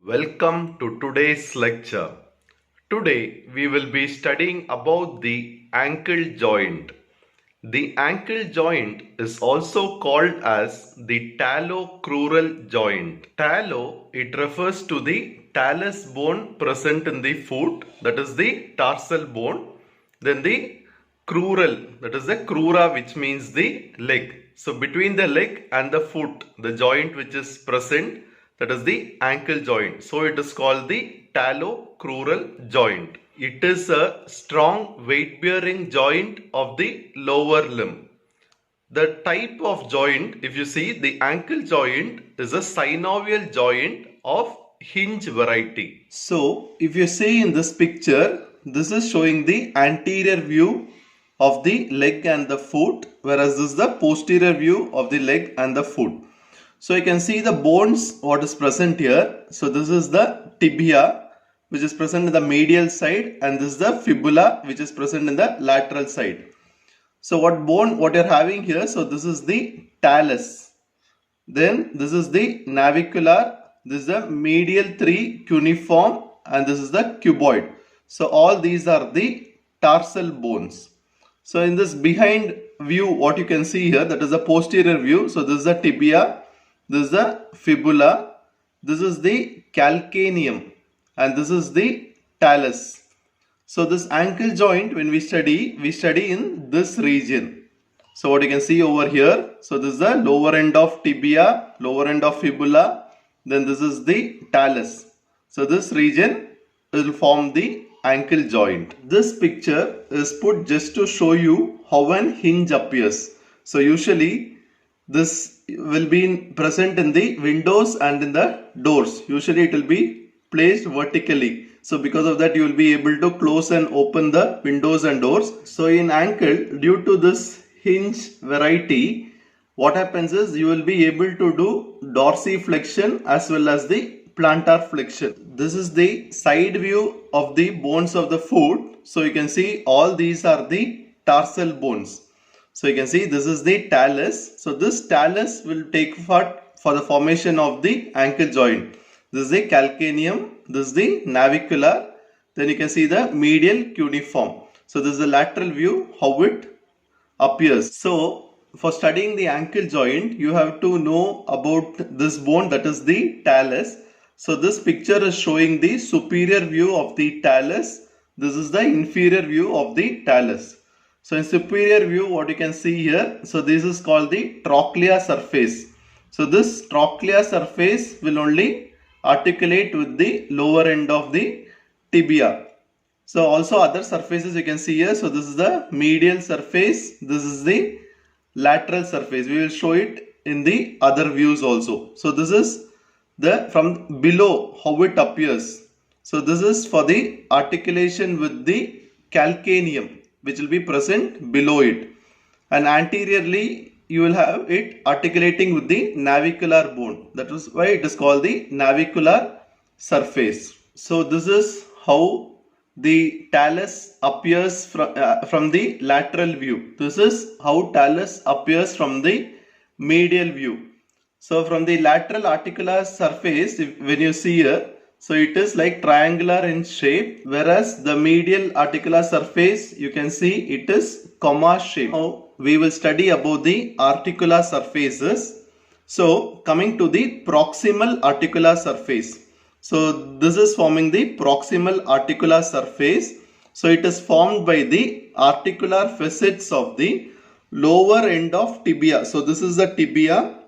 Welcome to today's lecture. Today we will be studying about the ankle joint. The ankle joint is also called as the talocrural joint. Talo, it refers to the talus bone present in the foot, that is the tarsal bone. Then the crural, that is the crura, which means the leg. So between the leg and the foot, the joint which is present, that is the ankle joint. So it is called the talocrural joint. It is a strong weight bearing joint of the lower limb. The type of joint, if you see, the ankle joint is a synovial joint of hinge variety. So if you see in this picture, this is showing the anterior view of the leg and the foot, whereas this is the posterior view of the leg and the foot. So you can see the bones what is present here. So this is the tibia which is present in the medial side, and this is the fibula which is present in the lateral side. So what bone what you're having here, so this is the talus, then this is the navicular, this is the medial 3 cuneiform, and this is the cuboid. So all these are the tarsal bones. So in this behind view what you can see here, that is the posterior view. So this is the tibia, this is the fibula, this is the calcaneum, and this is the talus. So this ankle joint, when we study in this region. So what you can see over here, so this is the lower end of tibia, lower end of fibula, then this is the talus. So this region will form the ankle joint. This picture is put just to show you how an hinge appears. So usually this will be present in the windows and in the doors. Usually it will be placed vertically. So because of that you will be able to close and open the windows and doors. So in ankle, due to this hinge variety, what happens is you will be able to do dorsiflexion as well as the plantar flexion. This is the side view of the bones of the foot. So you can see all these are the tarsal bones. So you can see this is the talus. So this talus will take part for the formation of the ankle joint. This is the calcaneum, this is the navicular, then you can see the medial cuneiform. So this is the lateral view how it appears. So for studying the ankle joint, you have to know about this bone, that is the talus. So this picture is showing the superior view of the talus. This is the inferior view of the talus. So in superior view what you can see here, so this is called the trochlea surface. So this trochlea surface will only articulate with the lower end of the tibia. So also other surfaces you can see here. So this is the medial surface, this is the lateral surface. We will show it in the other views also. So this is the from below how it appears. So this is for the articulation with the calcaneum, which will be present below it, and anteriorly you will have it articulating with the navicular bone. That is why it is called the navicular surface. So this is how the talus appears from the lateral view. This is how talus appears from the medial view. So from the lateral articular surface, when you see here, so it is like triangular in shape, whereas the medial articular surface you can see it is comma shape. Now we will study about the articular surfaces. So coming to the proximal articular surface. So this is forming the proximal articular surface. So it is formed by the articular facets of the lower end of tibia. So this is the tibia,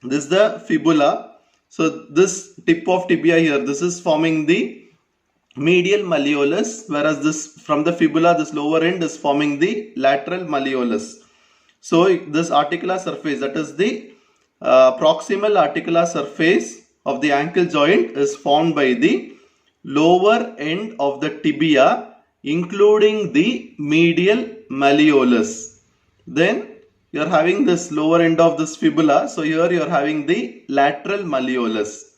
this is the fibula. So this tip of tibia here, this is forming the medial malleolus, whereas this from the fibula, this lower end is forming the lateral malleolus. So this articular surface, that is the proximal articular surface of the ankle joint, is formed by the lower end of the tibia including the medial malleolus. Then you are having this lower end of this fibula. So here you are having the lateral malleolus.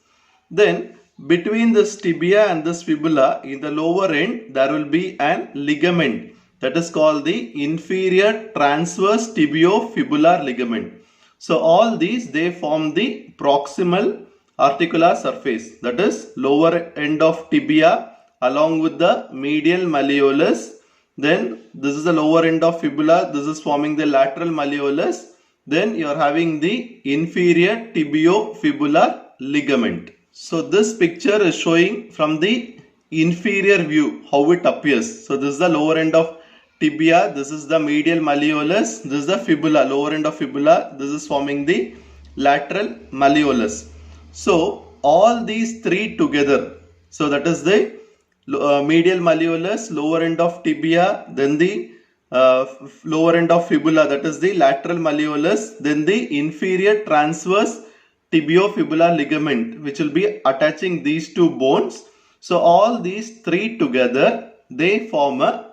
Then between this tibia and this fibula, in the lower end there will be an ligament, that is called the inferior transverse tibiofibular ligament. So all these they form the proximal articular surface, that is lower end of tibia along with the medial malleolus. Then this is the lower end of fibula, this is forming the lateral malleolus. Then you are having the inferior tibiofibular ligament. So this picture is showing from the inferior view how it appears. So this is the lower end of tibia, this is the medial malleolus, this is the fibula, lower end of fibula, this is forming the lateral malleolus. So all these three together, so that is the medial malleolus, lower end of tibia, then the lower end of fibula, that is the lateral malleolus, then the inferior transverse tibiofibular ligament which will be attaching these two bones. So all these three together, they form a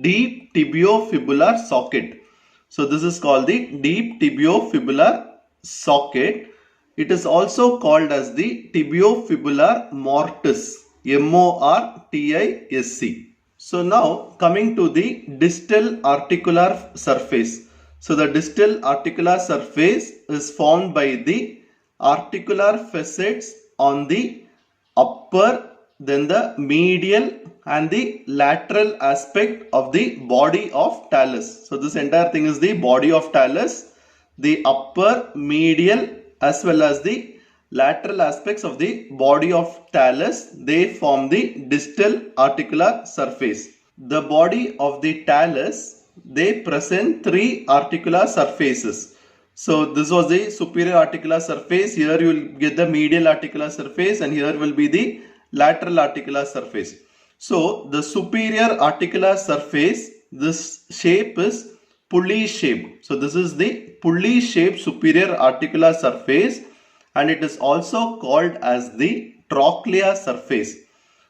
deep tibiofibular socket. So this is called the deep tibiofibular socket. It is also called as the tibiofibular mortise, MORTISC. So now coming to the distal articular surface. So the distal articular surface is formed by the articular facets on the upper, then the medial and the lateral aspect of the body of talus. So this entire thing is the body of talus. The upper, medial as well as the lateral aspects of the body of talus, they form the distal articular surface. The body of the talus, they present three articular surfaces. So this was the superior articular surface. Here you will get the medial articular surface and here will be the lateral articular surface. So the superior articular surface, this shape is pulley shape. So this is the pulley shaped superior articular surface and it is also called as the trochlea surface.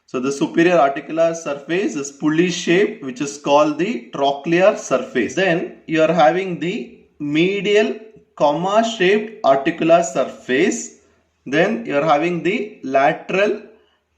So the superior articular surface is pulley shaped, which is called the trochlea surface. Then you are having the medial comma shaped articular surface. Then you are having the lateral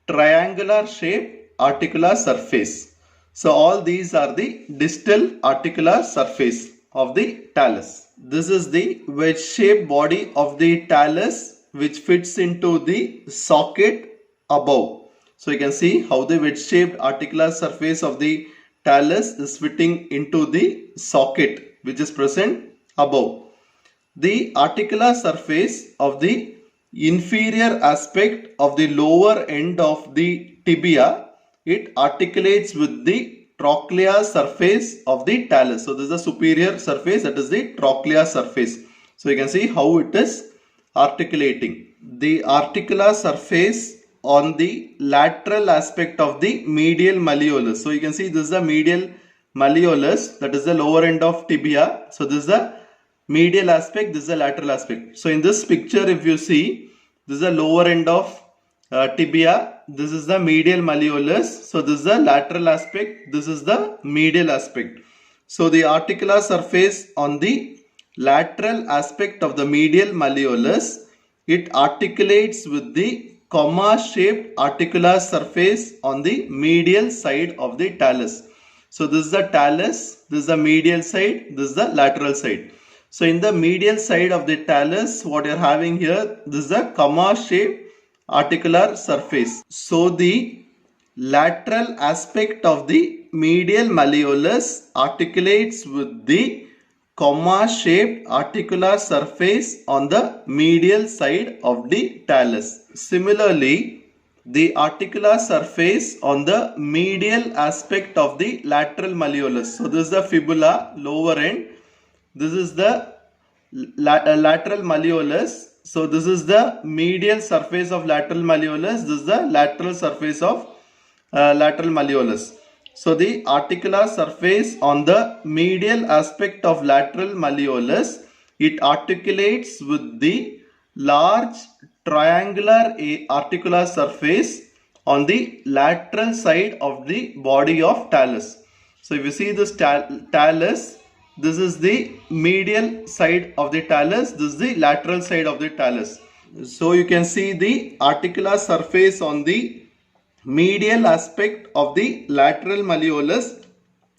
triangular shaped articular surface. So all these are the distal articular surface of the talus. This is the wedge shaped body of the talus which fits into the socket above. So you can see how the wedge shaped articular surface of the talus is fitting into the socket which is present above. The articular surface of the inferior aspect of the lower end of the tibia, it articulates with the trochlea surface of the talus. So this is the superior surface, that is the trochlea surface. So you can see how it is articulating. The articular surface on the lateral aspect of the medial malleolus. So you can see this is the medial malleolus, that is the lower end of tibia. So this is the medial aspect, this is the lateral aspect. So in this picture, if you see, this is the lower end of tibia, this is the medial malleolus. So this is the lateral aspect, this is the medial aspect. So the articular surface on the lateral aspect of the medial malleolus, it articulates with the comma shaped articular surface on the medial side of the talus. So this is the talus, this is the medial side, this is the lateral side. So in the medial side of the talus, what you are having here, this is the comma shaped articular surface. So the lateral aspect of the medial malleolus articulates with the comma shaped articular surface on the medial side of the talus. Similarly, the articular surface on the medial aspect of the lateral malleolus. So this is the fibula, lower end. This is the lateral malleolus. So this is the medial surface of lateral malleolus. This is the lateral surface of lateral malleolus. So the articular surface on the medial aspect of lateral malleolus, it articulates with the large triangular articular surface on the lateral side of the body of talus. So if you see this talus, this is the medial side of the talus, this is the lateral side of the talus. So you can see the articular surface on the medial aspect of the lateral malleolus,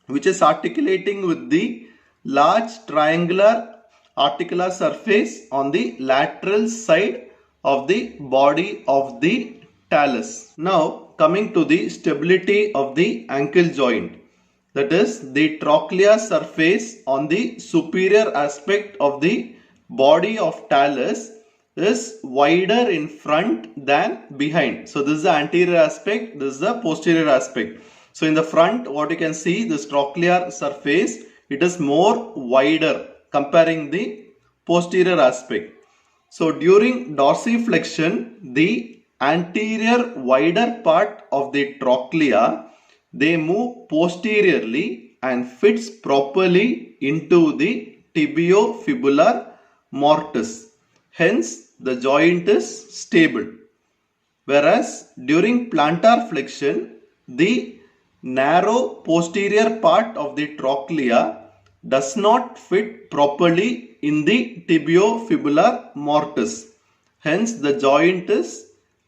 which is articulating with the large triangular articular surface on the lateral side of the body of the talus. Now coming to the stability of the ankle joint, that is the trochlear surface on the superior aspect of the body of talus is wider in front than behind. So this is the anterior aspect, this is the posterior aspect. So in the front, what you can see, this trochlear surface, it is more wider comparing the posterior aspect. So during dorsiflexion, the anterior wider part of the trochlea, they move posteriorly and fits properly into the tibiofibular mortise. Hence, the joint is stable. Whereas during plantar flexion, the narrow posterior part of the trochlea does not fit properly in the tibiofibular mortise. Hence, the joint is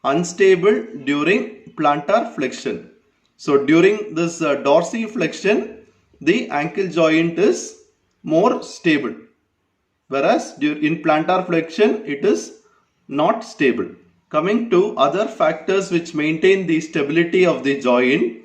unstable during plantar flexion. So during this dorsiflexion, the ankle joint is more stable. Whereas in plantar flexion, it is not stable. Coming to other factors which maintain the stability of the joint.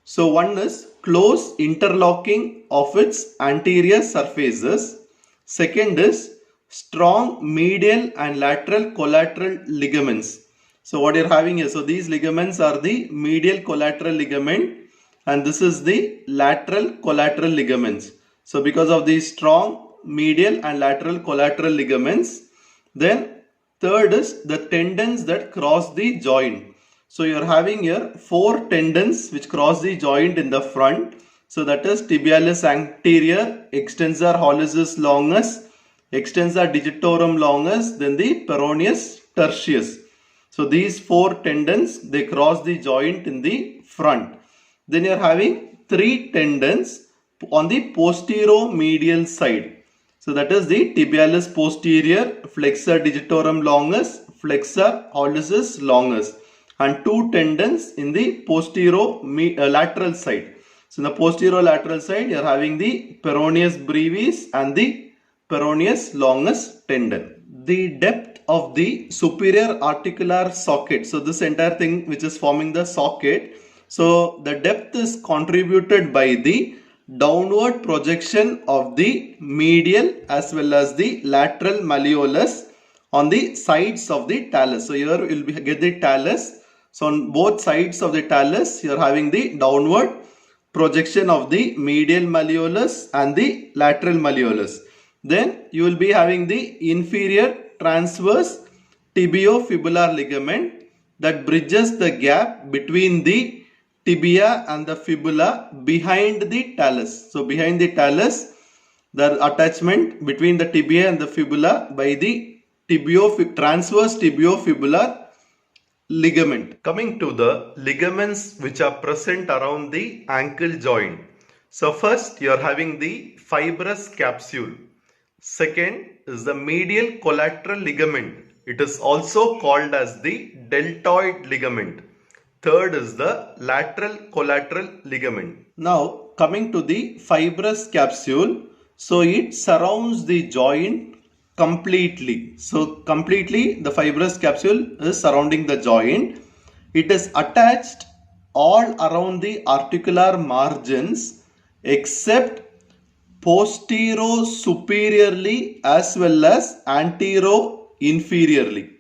So one is close interlocking of its anterior surfaces. Second is strong medial and lateral collateral ligaments. So what you're having here, so these ligaments are the medial collateral ligament and this is the lateral collateral ligaments. So because of these strong medial and lateral collateral ligaments, then third is the tendons that cross the joint. So you're having here 4 tendons which cross the joint in the front. So that is tibialis anterior, extensor hallucis longus, extensor digitorum longus, then the peroneus tertius. So these 4 tendons, they cross the joint in the front. Then you're having 3 tendons on the posteromedial side. So that is the tibialis posterior, flexor digitorum longus, flexor hallucis longus, and 2 tendons in the lateral side. So in the posterolateral side, you are having the peroneus brevis and the peroneus longus tendon. The depth of the superior articular socket. So this entire thing which is forming the socket. So the depth is contributed by the downward projection of the medial as well as the lateral malleolus on the sides of the talus. So here you will get the talus. So on both sides of the talus, you are having the downward projection of the medial malleolus and the lateral malleolus. Then you will be having the inferior transverse tibiofibular ligament that bridges the gap between the tibia and the fibula behind the talus. So behind the talus, the attachment between the tibia and the fibula by the transverse tibiofibular ligament. Coming to the ligaments which are present around the ankle joint. So first you are having the fibrous capsule. Second is the medial collateral ligament. It is also called as the deltoid ligament. Third is the lateral collateral ligament. Now coming to the fibrous capsule. So it surrounds the joint completely. So completely the fibrous capsule is surrounding the joint. It is attached all around the articular margins except postero-superiorly as well as antero-inferiorly.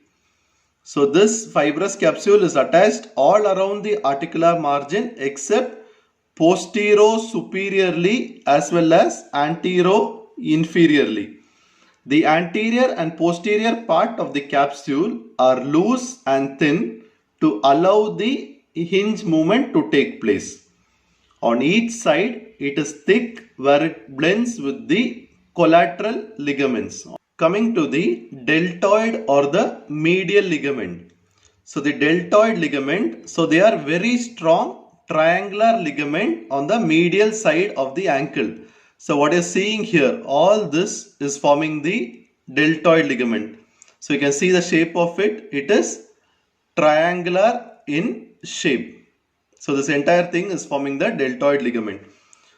So this fibrous capsule is attached all around the articular margin except postero-superiorly as well as antero-inferiorly. The anterior and posterior part of the capsule are loose and thin to allow the hinge movement to take place. On each side, it is thick where it blends with the collateral ligaments. Coming to the deltoid or the medial ligament. So the deltoid ligament, so they are very strong triangular ligament on the medial side of the ankle. So what you're seeing here, all this is forming the deltoid ligament. So you can see the shape of it. It is triangular in shape. So this entire thing is forming the deltoid ligament.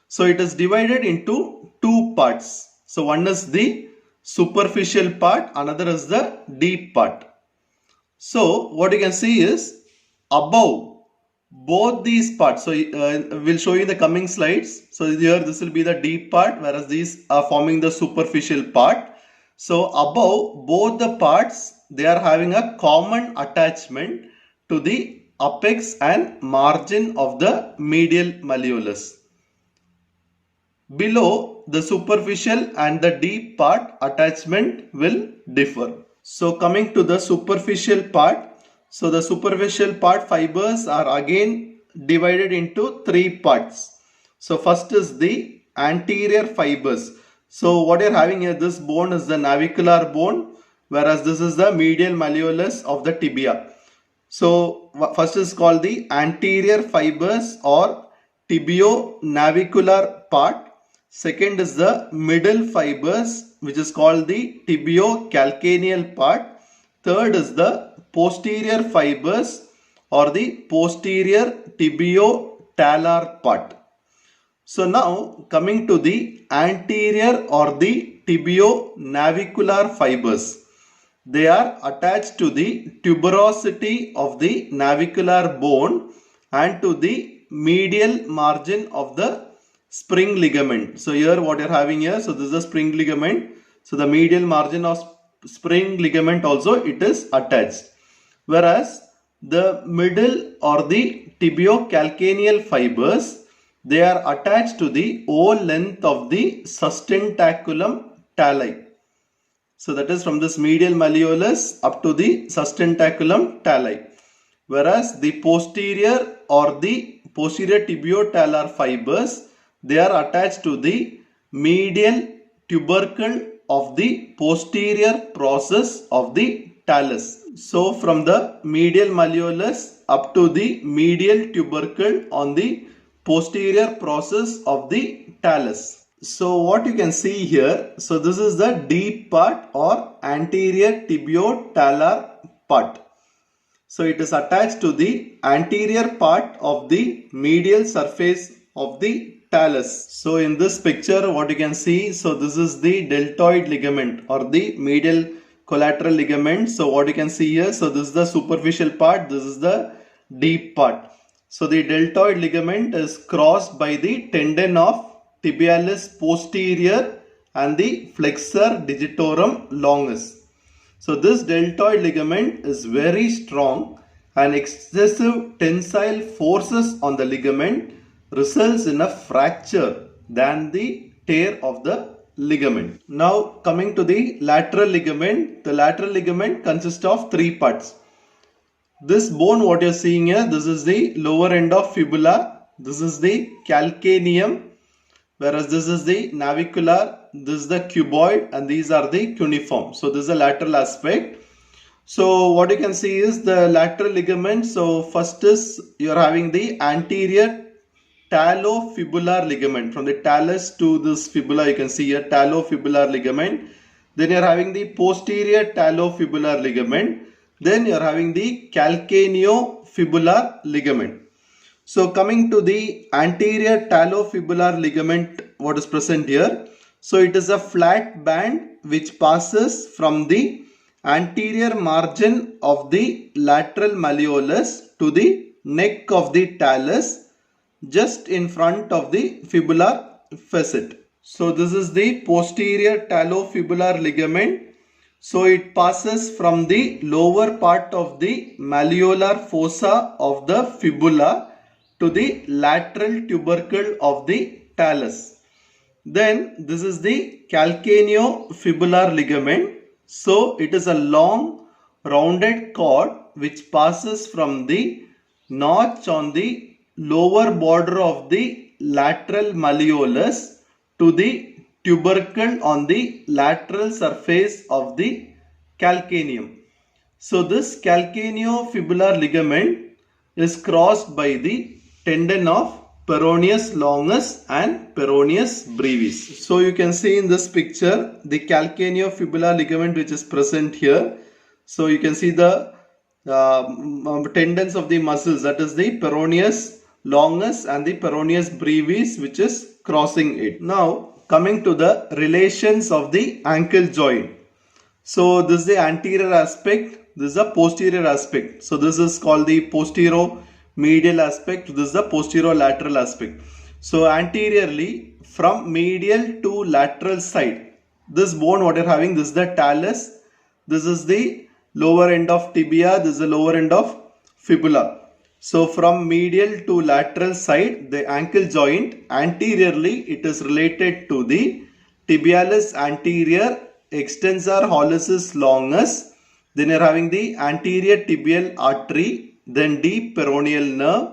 So it is divided into 2 parts. So one is the superficial part, another is the deep part. So what you can see is above both these parts. So we'll show you in the coming slides. So here this will be the deep part, whereas these are forming the superficial part. So above both the parts, they are having a common attachment to the apex and margin of the medial malleolus. Below, the superficial and the deep part attachment will differ. So coming to the superficial part, so the superficial part fibers are again divided into three parts. So first is the anterior fibers. So what you're having here, this bone is the navicular bone, whereas this is the medial malleolus of the tibia. So first is called the anterior fibers or tibio-navicular part. Second is the middle fibers, which is called the tibio-calcaneal part. Third is the posterior fibers or the posterior tibio-talar part. So now coming to the anterior or the tibio-navicular fibers. They are attached to the tuberosity of the navicular bone and to the medial margin of the spring ligament. So here what you're having here, so this is the spring ligament. So the medial margin of spring ligament also it is attached. Whereas the middle or the tibiocalcaneal fibers, they are attached to the whole length of the sustentaculum tali. So that is from this medial malleolus up to the sustentaculum tali. Whereas the posterior or the posterior tibiotalar fibers, they are attached to the medial tubercle of the posterior process of the talus. So from the medial malleolus up to the medial tubercle on the posterior process of the talus. So what you can see here, so this is the deep part or anterior tibiotalar part. So it is attached to the anterior part of the medial surface of the talus. So in this picture what you can see, so this is the deltoid ligament or the medial collateral ligament. So what you can see here, so this is the superficial part, this is the deep part. So the deltoid ligament is crossed by the tendon of tibialis posterior and the flexor digitorum longus. So this deltoid ligament is very strong and excessive tensile forces on the ligament results in a fracture than the tear of the ligament. Now coming to the lateral ligament, the lateral ligament consists of three parts. This bone what you are seeing here, this is the lower end of fibula, this is the calcaneum, whereas this is the navicular, this is the cuboid and these are the cuneiform. So this is a lateral aspect. So what you can see is the lateral ligament. So first is you are having the anterior talofibular ligament. From the talus to this fibula you can see here talofibular ligament. Then you are having the posterior talofibular ligament. Then you are having the calcaneofibular ligament. So coming to the anterior talofibular ligament, what is present here? So it is a flat band which passes from the anterior margin of the lateral malleolus to the neck of the talus just in front of the fibular facet. So this is the posterior talofibular ligament. So it passes from the lower part of the malleolar fossa of the fibula to the lateral tubercle of the talus. Then this is the calcaneofibular ligament. So it is a long rounded cord which passes from the notch on the lower border of the lateral malleolus to the tubercle on the lateral surface of the calcaneum. So this calcaneofibular ligament is crossed by the tendon of peroneus longus and peroneus brevis. So you can see in this picture the calcaneofibular ligament which is present here. So you can see the tendons of the muscles, that is the peroneus longus and the peroneus brevis which is crossing it. Now coming to the relations of the ankle joint. So this is the anterior aspect, this is the posterior aspect. So this is called the posterior-medial aspect. This is the posterior-lateral aspect. So anteriorly from medial to lateral side, this bone what you're having, this is the talus, this is the lower end of tibia, this is the lower end of fibula. So from medial to lateral side, the ankle joint, anteriorly it is related to the tibialis anterior, extensor hallucis longus, then you are having the anterior tibial artery, then the peroneal nerve,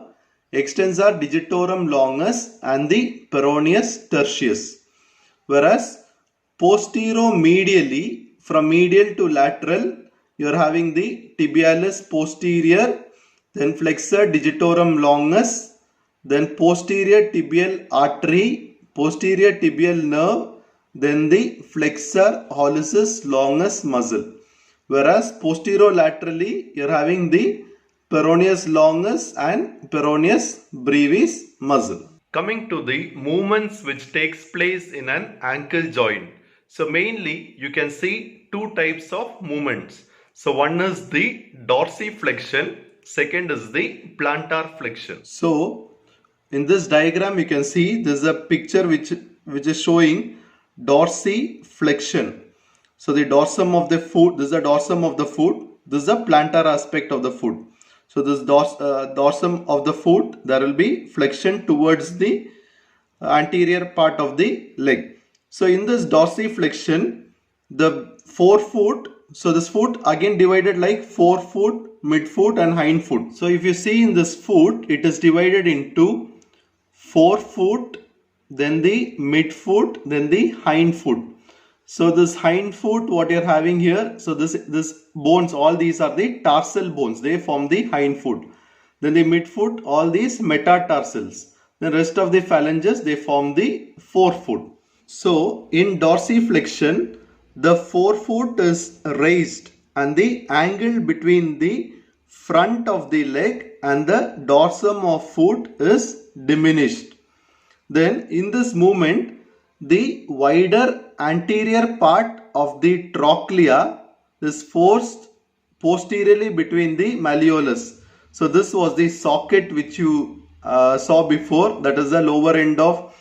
extensor digitorum longus and the peroneus tertius. Whereas posterior-medially, from medial to lateral, you are having the tibialis posterior, then flexor digitorum longus, then posterior tibial artery, posterior tibial nerve, then the flexor hallucis longus muscle. Whereas posterolaterally, you are having the peroneus longus and peroneus brevis muscle. Coming to the movements which takes place in an ankle joint. So mainly you can see two types of movements. So one is the dorsiflexion, second is the plantar flexion. So in this diagram you can see this is a picture which is showing dorsiflexion. So the dorsum of the foot, this is the dorsum of the foot, this is the plantar aspect of the foot. So this dorsum of the foot, there will be flexion towards the anterior part of the leg. So in this dorsiflexion, the forefoot, so this foot again divided like forefoot, midfoot and hindfoot. So if you see in this foot, it is divided into forefoot, then the midfoot, then the hindfoot. So this hindfoot, what you're having here, so this bones, all these are the tarsal bones, they form the hindfoot. Then the midfoot, all these metatarsals. The rest of the phalanges, they form the forefoot. So in dorsiflexion, the forefoot is raised and the angle between the front of the leg and the dorsum of foot is diminished. Then in this movement, the wider anterior part of the trochlea is forced posteriorly between the malleolus. So this was the socket which you saw before, that is the lower end of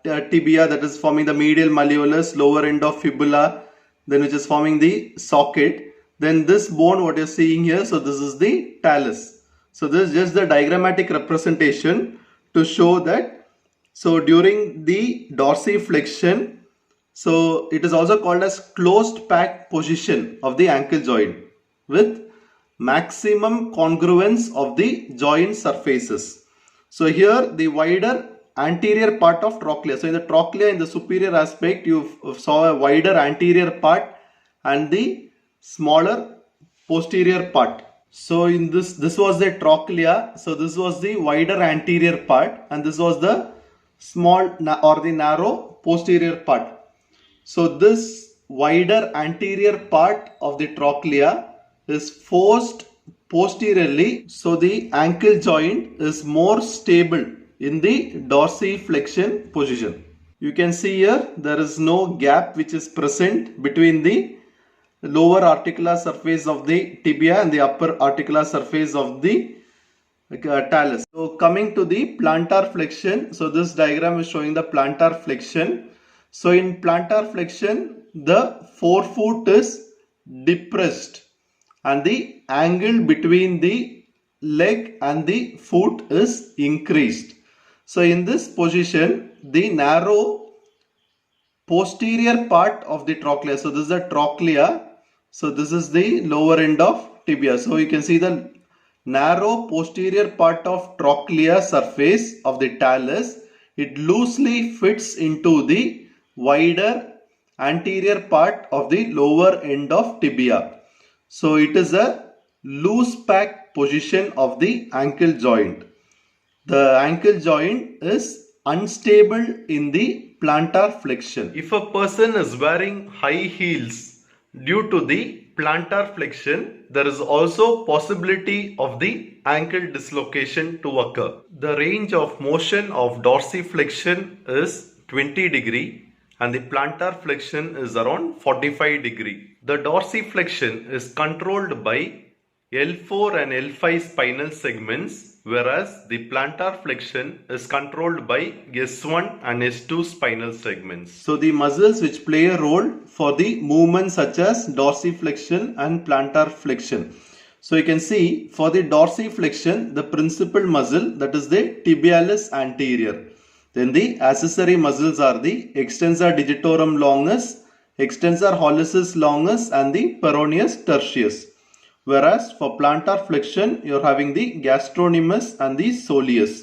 tibia, that is forming the medial malleolus, lower end of fibula, then which is forming the socket. Then this bone what you are seeing here, so this is the talus. So this is just the diagrammatic representation to show that. So during the dorsiflexion, so it is also called as closed pack position of the ankle joint with maximum congruence of the joint surfaces. So here the wider anterior part of trochlea. So in the trochlea, in the superior aspect, you saw a wider anterior part and the smaller posterior part. So in this was the trochlea. So this was the wider anterior part and this was the small or the narrow posterior part. So this wider anterior part of the trochlea is forced posteriorly, so the ankle joint is more stable in the dorsiflexion position. You can see here there is no gap which is present between the lower articular surface of the tibia and the upper articular surface of the talus. So coming to the plantar flexion, so this diagram is showing the plantar flexion. So in plantar flexion, the forefoot is depressed and the angle between the leg and the foot is increased. So in this position, the narrow posterior part of the trochlea, so this is the trochlea, so this is the lower end of tibia. So you can see the narrow posterior part of trochlea surface of the talus, it loosely fits into the wider anterior part of the lower end of tibia. So it is a loose pack position of the ankle joint. The ankle joint is unstable in the plantar flexion. If a person is wearing high heels due to the plantar flexion, there is also possibility of the ankle dislocation to occur. The range of motion of dorsiflexion is 20 degree and the plantar flexion is around 45 degree. The dorsiflexion is controlled by L4 and L5 spinal segments, whereas the plantar flexion is controlled by S1 and S2 spinal segments. So the muscles which play a role for the movement such as dorsiflexion and plantar flexion. So you can see for the dorsiflexion, the principal muscle, that is the tibialis anterior. Then the accessory muscles are the extensor digitorum longus, extensor hallucis longus and the peroneus tertius. Whereas for plantar flexion, you are having the gastrocnemius and the soleus.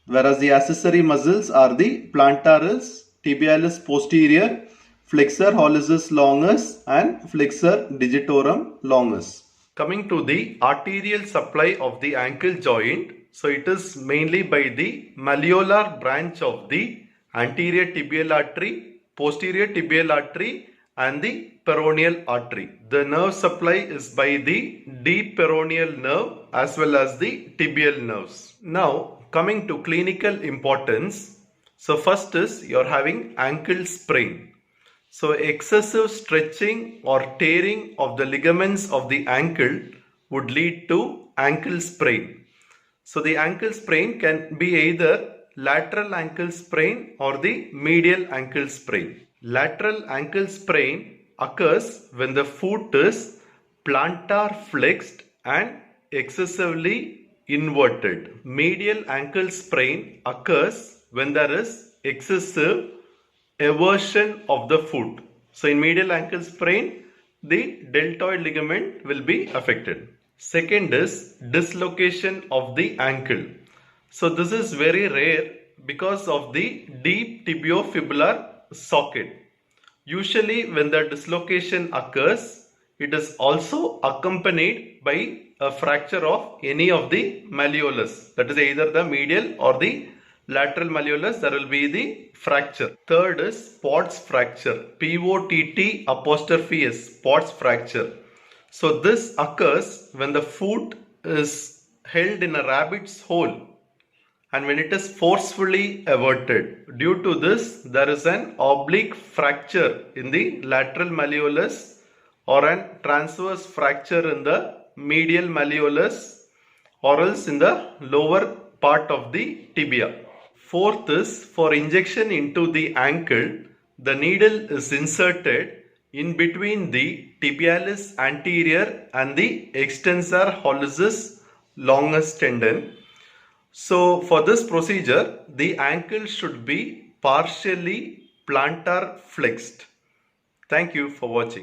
Whereas the accessory muscles are the plantaris, tibialis posterior, flexor hallucis longus and flexor digitorum longus. Coming to the arterial supply of the ankle joint, so it is mainly by the malleolar branch of the anterior tibial artery, posterior tibial artery and the peroneal artery. The nerve supply is by the deep peroneal nerve as well as the tibial nerves. Now coming to clinical importance, so first is you are having ankle sprain. So excessive stretching or tearing of the ligaments of the ankle would lead to ankle sprain. So the ankle sprain can be either lateral ankle sprain or the medial ankle sprain. Lateral ankle sprain occurs when the foot is plantar flexed and excessively inverted. Medial ankle sprain occurs when there is excessive eversion of the foot. So in medial ankle sprain, the deltoid ligament will be affected. Second is dislocation of the ankle. So this is very rare because of the deep tibiofibular socket. Usually when the dislocation occurs, it is also accompanied by a fracture of any of the malleolus. That is either the medial or the lateral malleolus, there will be the fracture. Third is Pott's fracture, P-O-T-T'(S), Pott's fracture. So this occurs when the foot is held in a rabbit's hole and when it is forcefully everted. Due to this, there is an oblique fracture in the lateral malleolus or a transverse fracture in the medial malleolus or else in the lower part of the tibia. Fourth is for injection into the ankle, the needle is inserted in between the tibialis anterior and the extensor hallucis longus tendon. So for this procedure, the ankle should be partially plantar flexed. Thank you for watching.